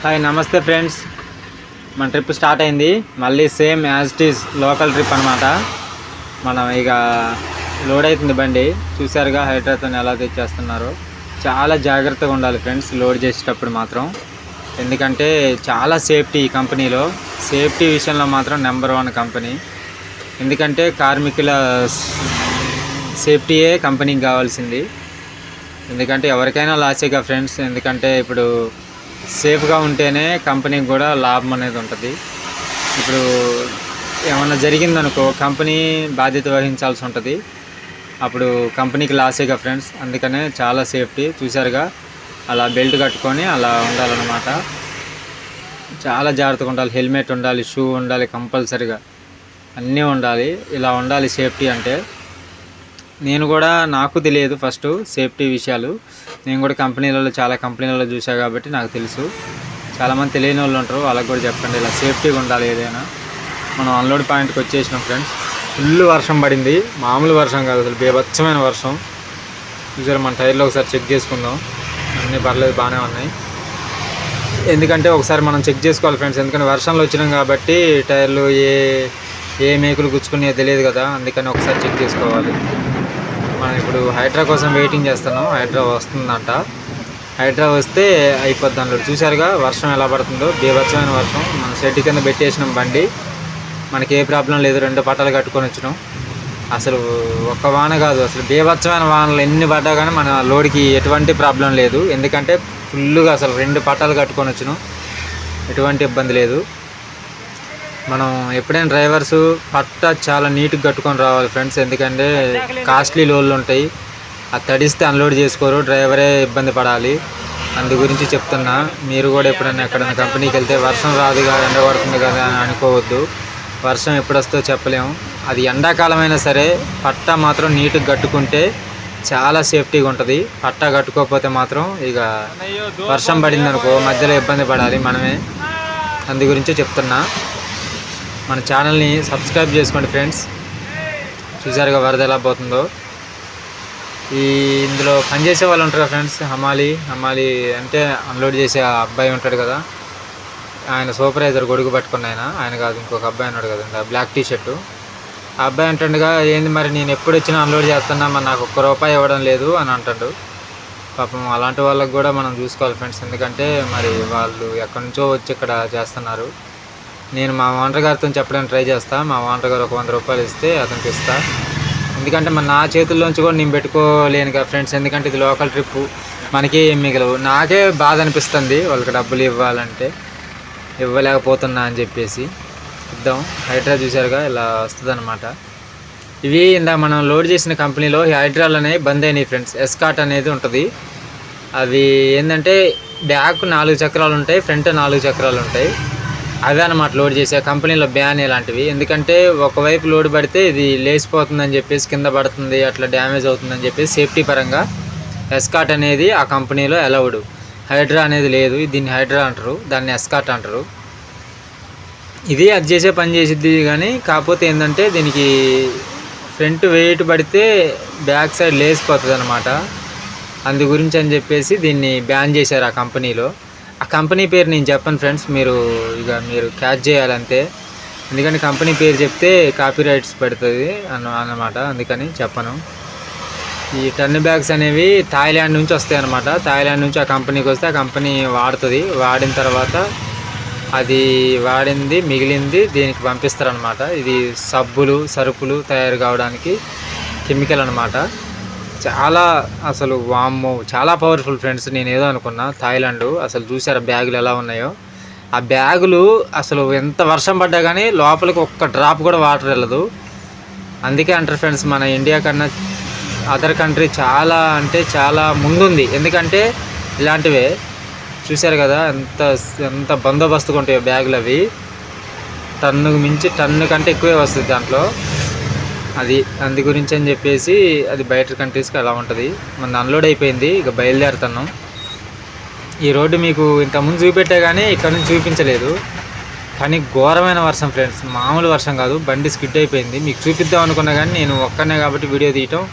Hi నమస్తే friends, మన trip start అయింది. మళ్ళీ same as it is local trip అనమాట. మనం ఇక లోడ్ అవుతుంది బండి. చూసారుగా హైడ్రాతో ఎలా తెచ్చేస్తున్నారో. చాలా జాగ్రత్తగా ఉండాలి ఫ్రెండ్స్ లోడ్ చేసేటప్పుడు మాత్రం. ఎందుకంటే చాలా సేఫ్టీ ఈ కంపెనీలో. సేఫ్టీ విషయంలో మాత్రం నెంబర్ 1 కంపెనీ. ఎందుకంటే కార్మికుల సేఫ్టీయే కంపెనీకి కావాల్సింది. ఎందుకంటే ఎవరికైనా లాసేగా ఫ్రెండ్స్. ఎందుకంటే ఇప్పుడు సేఫ్గా ఉంటేనే కంపెనీకి కూడా లాభం అనేది ఉంటుంది. ఇప్పుడు ఏమన్నా జరిగిందనుకో కంపెనీ బాధ్యత వహించాల్సి ఉంటుంది. అప్పుడు కంపెనీకి లాసేగా ఫ్రెండ్స్. అందుకనే చాలా సేఫ్టీ. చూసారుగా అలా బెల్ట్ కట్టుకొని అలా ఉండాలన్నమాట. చాలా జాగ్రత్తగా ఉండాలి. హెల్మెట్ ఉండాలి, షూ ఉండాలి, కంపల్సరిగా అన్నీ ఉండాలి. ఇలా ఉండాలి సేఫ్టీ అంటే. నేను కూడా నాకు తెలియదు ఫస్ట్ సేఫ్టీ విషయాలు. నేను కూడా చాలా కంపెనీలలో చూసా కాబట్టి నాకు తెలుసు. చాలామంది తెలియని వాళ్ళు ఉంటారు, వాళ్ళకి కూడా చెప్పండి ఇలా సేఫ్టీగా ఉండాలి ఏదైనా. మనం అన్లోడ్ పాయింట్కి వచ్చేసినాం ఫ్రెండ్స్. ఫుల్ వర్షం పడింది, మామూలు వర్షం కాదు అసలు, బీభత్సమైన వర్షం. చూసారు మన టైర్లో ఒకసారి చెక్ చేసుకుందాం. అన్నీ పర్లేదు, బాగానే ఉన్నాయి. ఎందుకంటే ఒకసారి మనం చెక్ చేసుకోవాలి ఫ్రెండ్స్. ఎందుకంటే వర్షంలో వచ్చినాం కాబట్టి టైర్లు ఏ మేకులు గుచ్చుకునే తెలియదు కదా. అందుకని ఒకసారి చెక్ చేసుకోవాలి. మనం ఇప్పుడు హైడ్రా కోసం వెయిటింగ్ చేస్తున్నాం. హైడ్రా వస్తుందంట. హైడ్రా వస్తే అయిపోద్ది అన్నాడు. చూసారుగా వర్షం ఎలా పడుతుందో, బీభత్సమైన వర్షం. మన షెడ్ కింద పెట్టేసినాం బండి. మనకి ఏ ప్రాబ్లం లేదు. 2 పట్టాలు కట్టుకొని వచ్చినాం. అసలు ఒక్క వాన కాదు, అసలు బీభత్సమైన వానలు ఎన్ని పడ్డా కానీ మన లోడ్కి ఎటువంటి ప్రాబ్లం లేదు. ఎందుకంటే ఫుల్గా అసలు 2 పట్టాలు కట్టుకొని వచ్చినాం. ఎటువంటి ఇబ్బంది లేదు. మనం ఎప్పుడైనా డ్రైవర్స్ పట్టా చాలా నీట్గా కట్టుకొని రావాలి ఫ్రెండ్స్. ఎందుకంటే కాస్ట్లీ లోడ్లు ఉంటాయి. అది తడిస్తే అన్లోడ్ చేసుకోరు, డ్రైవరే ఇబ్బంది పడాలి. అందు గురించి చెప్తున్నా. మీరు కూడా ఎప్పుడైనా ఎక్కడైనా కంపెనీకి వెళ్తే వర్షం రాదుగా, ఎండ పడుతుంది కదా అని అనుకోవద్దు. వర్షం ఎప్పుడు వస్తుందో చెప్పలేము. అది ఎండాకాలమైనా సరే పట్టా మాత్రం నీట్గా కట్టుకుంటే చాలా సేఫ్టీగా ఉంటుంది. పట్టా కట్టుకోకపోతే మాత్రం ఇక వర్షం పడింది అనుకో మధ్యలో ఇబ్బంది పడాలి మనమే. అందు గురించే చెప్తున్నా. మన ఛానల్ని సబ్స్క్రైబ్ చేసుకోండి ఫ్రెండ్స్. చూసారుగా వరద ఎలా పోతుందో. ఇందులో పనిచేసే వాళ్ళు ఉంటారు ఫ్రెండ్స్. హమాలి అంటే అన్లోడ్ చేసే అబ్బాయి ఉంటాడు కదా, ఆయన సూపర్వైజర్ గొడుగు పట్టుకున్న ఆయన కాదు, ఇంకొక అబ్బాయి ఉన్నాడు కదండి బ్లాక్ టీషర్టు. ఆ అబ్బాయి అంటాడుగా, ఏంది మరి నేను ఎప్పుడు వచ్చినా అన్లోడ్ చేస్తున్నా, మరి నాకు ₹1 ఇవ్వడం లేదు అని అంటాడు. పాపం అలాంటి వాళ్ళకి కూడా మనం చూసుకోవాలి ఫ్రెండ్స్. ఎందుకంటే మరి వాళ్ళు ఎక్కడి నుంచో వచ్చి ఇక్కడ చేస్తున్నారు. నేను మా ఓనర్ గారితో చెప్పడానికి ట్రై చేస్తాను. మా ఓనర్ గారు ఒక ₹100 ఇస్తే అతనికి ఇస్తా. ఎందుకంటే మరి నా చేతుల్లోంచి కూడా నేను పెట్టుకోలేను కదా ఫ్రెండ్స్. ఎందుకంటే ఇది లోకల్ ట్రిప్పు, మనకి ఏం మిగలవు. నాకే బాధ అనిపిస్తుంది వాళ్ళకి డబ్బులు ఇవ్వాలంటే, ఇవ్వలేకపోతున్నా అని చెప్పేసి. ఇద్దాం. హైడ్రా చూసారుగా ఇలా వస్తుంది అనమాట. ఇవి ఇందాక మనం లోడ్ చేసిన కంపెనీలో హైడ్రాలు అనేవి బంద్ అయినాయి ఫ్రెండ్స్. ఎస్కాట్ అనేది ఉంటుంది. అవి ఏంటంటే బ్యాక్ 4 చక్రాలు ఉంటాయి, ఫ్రంట్ 4 చక్రాలు ఉంటాయి. అవే అనమాట లోడ్ చేసే కంపెనీలో బ్యాన్ ఇలాంటివి. ఎందుకంటే ఒకవైపు లోడ్ పడితే ఇది లేచిపోతుందని చెప్పేసి, కింద పడుతుంది, అట్లా డ్యామేజ్ అవుతుందని చెప్పేసి సేఫ్టీ పరంగా ఎస్కాట్ అనేది ఆ కంపెనీలో అలౌడ్. హైడ్రా అనేది లేదు. దీన్ని హైడ్రా అంటారు, దాన్ని ఎస్కాట్ అంటారు. ఇది అది చేసే పని చేసిద్ది కానీ కాకపోతే ఏంటంటే దీనికి ఫ్రంట్ వెయిట్ పడితే బ్యాక్ సైడ్ లేచిపోతుంది అనమాట. అందు గురించి అని చెప్పేసి దీన్ని బ్యాన్ చేశారు ఆ కంపెనీలో. ఆ కంపెనీ పేరు నేను చెప్పను ఫ్రెండ్స్, మీరు క్యాచ్ చేయాలంతే. ఎందుకంటే కంపెనీ పేరు చెప్తే కాపీ రైట్స్ పెడుతుంది అన్నమాట. అందుకని చెప్పను. ఈ టర్న్ బ్యాగ్స్ అనేవి థాయిలాండ్ నుంచి వస్తాయి అన్నమాట. థాయిలాండ్ నుంచి ఆ కంపెనీకి వస్తే ఆ కంపెనీ వాడుతుంది. వాడిన తర్వాత అది వాడింది మిగిలింది దీనికి పంపిస్తారనమాట. ఇది సబ్బులు, సరుకులు తయారు కావడానికి కెమికల్ అనమాట. చాలా అసలు వామ్మో చాలా పవర్ఫుల్ ఫ్రెండ్స్. నేను ఏదో అనుకున్నా థాయిలాండ్. అసలు చూసారా బ్యాగులు ఎలా ఉన్నాయో. ఆ బ్యాగులు అసలు ఎంత వర్షం పడ్డా కానీ లోపలికి ఒక్క డ్రాప్ కూడా వాటర్ వెళ్ళదు. అందుకే అంటారు ఫ్రెండ్స్, మన ఇండియా కన్నా అదర్ కంట్రీ చాలా అంటే చాలా ముందుంది. ఎందుకంటే ఇలాంటివే చూసారు కదా ఎంత బందోబస్తుగా ఉంటాయో బ్యాగులు. అవి టన్నుకు మించి, టన్ను కంటే ఎక్కువే వస్తుంది దాంట్లో. అందు గురించి అని చెప్పేసి అది బయట కంట్రీస్కి అలా ఉంటుంది. మన అన్లోడ్ అయిపోయింది, ఇక బయలుదేరుతున్నాం. ఈ రోడ్డు మీకు ఇంతకుముందు చూపెట్టా కానీ ఇక్కడ నుంచి చూపించలేదు. కానీ ఘోరమైన వర్షం ఫ్రెండ్స్, మామూలు వర్షం కాదు. బండి స్కిడ్ అయిపోయింది. మీకు చూపిద్దాం అనుకున్నా కానీ నేను ఒక్కనే కాబట్టి వీడియో తీయటం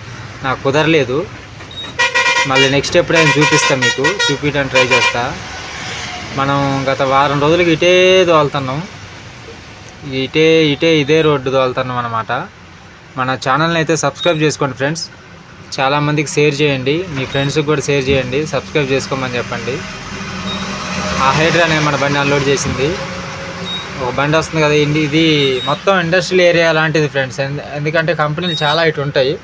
నాకు కుదరలేదు. మళ్ళీ నెక్స్ట్ ఎప్పుడైనా చూపిస్తాను, మీకు చూపించడానికి ట్రై చేస్తా. మనం గత వారం రోజులకి ఇటే తోలుతున్నాం, ఇటే ఇటే ఇదే రోడ్డు తోలుతున్నాం అనమాట. మన ఛానల్ని అయితే సబ్స్క్రైబ్ చేసుకోండి ఫ్రెండ్స్. చాలామందికి షేర్ చేయండి, మీ ఫ్రెండ్స్కి కూడా షేర్ చేయండి, సబ్స్క్రైబ్ చేసుకోమని చెప్పండి. ఆ హైడ్రా అనే మన బండి అన్లోడ్ చేసింది. ఒక బండి వస్తుంది కదా, ఇది మొత్తం ఇండస్ట్రియల్ ఏరియా లాంటిది ఫ్రెండ్స్. ఎందుకంటే కంపెనీలు చాలా ఇటు ఉంటాయి.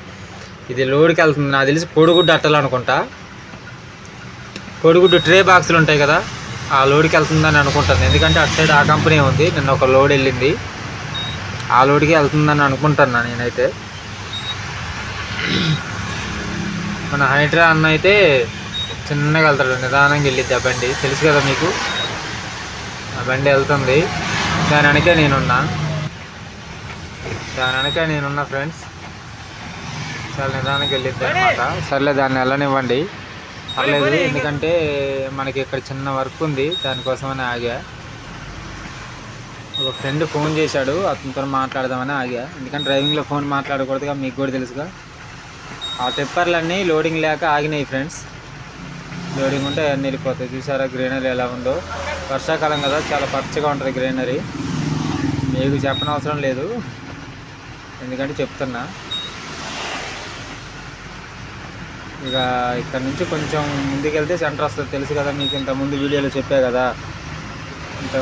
ఇది లోడ్కి వెళ్తుంది, నాకు తెలిసి కోడిగుడ్డు అట్టాలనుకుంటా. కోడిగుడ్డు ట్రే బాక్సులు ఉంటాయి కదా, ఆ లోడ్కి వెళ్తుందని అనుకుంటాను. ఎందుకంటే అటు సైడ్ ఆ కంపెనీ ఉంది, నిన్న ఒక లోడ్ వెళ్ళింది, ఆ లోడ్కి వెళ్తుందని అనుకుంటున్నాను నేనైతే. మన హైడ్రా అన్న అయితే చిన్నగా వెళ్తాడు, నిదానంగా వెళ్ళిద్ది ఆ బండి, తెలుసు కదా మీకు. ఆ బండి వెళ్తుంది, దాని వెనకే నేనున్నా ఫ్రెండ్స్. చాలా నిదానంగా వెళ్ళిద్ది అనమాట. సర్లే దాన్ని వెళ్ళనివ్వండి, పర్లేదు. ఎందుకంటే మనకి ఇక్కడ చిన్న వర్క్ ఉంది, దానికోసమని ఆగా. ఒక ఫ్రెండ్ ఫోన్ చేశాడు, అతనితో మాట్లాడదామని ఆగా. ఎందుకంటే డ్రైవింగ్లో ఫోన్ మాట్లాడకూడదుగా, మీకు కూడా తెలుసుగా. ఆ టిప్పర్లన్నీ లోడింగ్ లేక ఆగినాయి ఫ్రెండ్స్. లోడింగ్ ఉంటే అన్నీ వెళ్ళిపోతాయి. చూసారా గ్రీనరీ ఎలా ఉందో, వర్షాకాలం కదా, చాలా పచ్చగా ఉంటుంది గ్రీనరీ. మీకు చెప్పనవసరం లేదు, ఎందుకంటే చెప్తున్నా. ఇక ఇక్కడ నుంచి కొంచెం ముందుకెళ్తే సెంటర్ వస్తుంది, తెలుసు కదా మీకు, ఇంత ముందు వీడియోలో చెప్పా కదా. ఇంత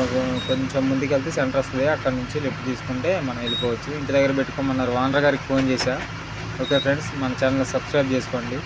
కొంచెం ముందుకెళ్తే సెంటర్ వస్తుంది, అక్కడ నుంచి లిఫ్ట్ తీసుకుంటే మనం వెళ్ళిపోవచ్చు. ఇంటి దగ్గర పెట్టుకోమన్నారు, ఓనర్ గారికి ఫోన్ చేశా. ఓకే ఫ్రెండ్స్, మన ఛానల్ సబ్స్క్రైబ్ చేసుకోండి.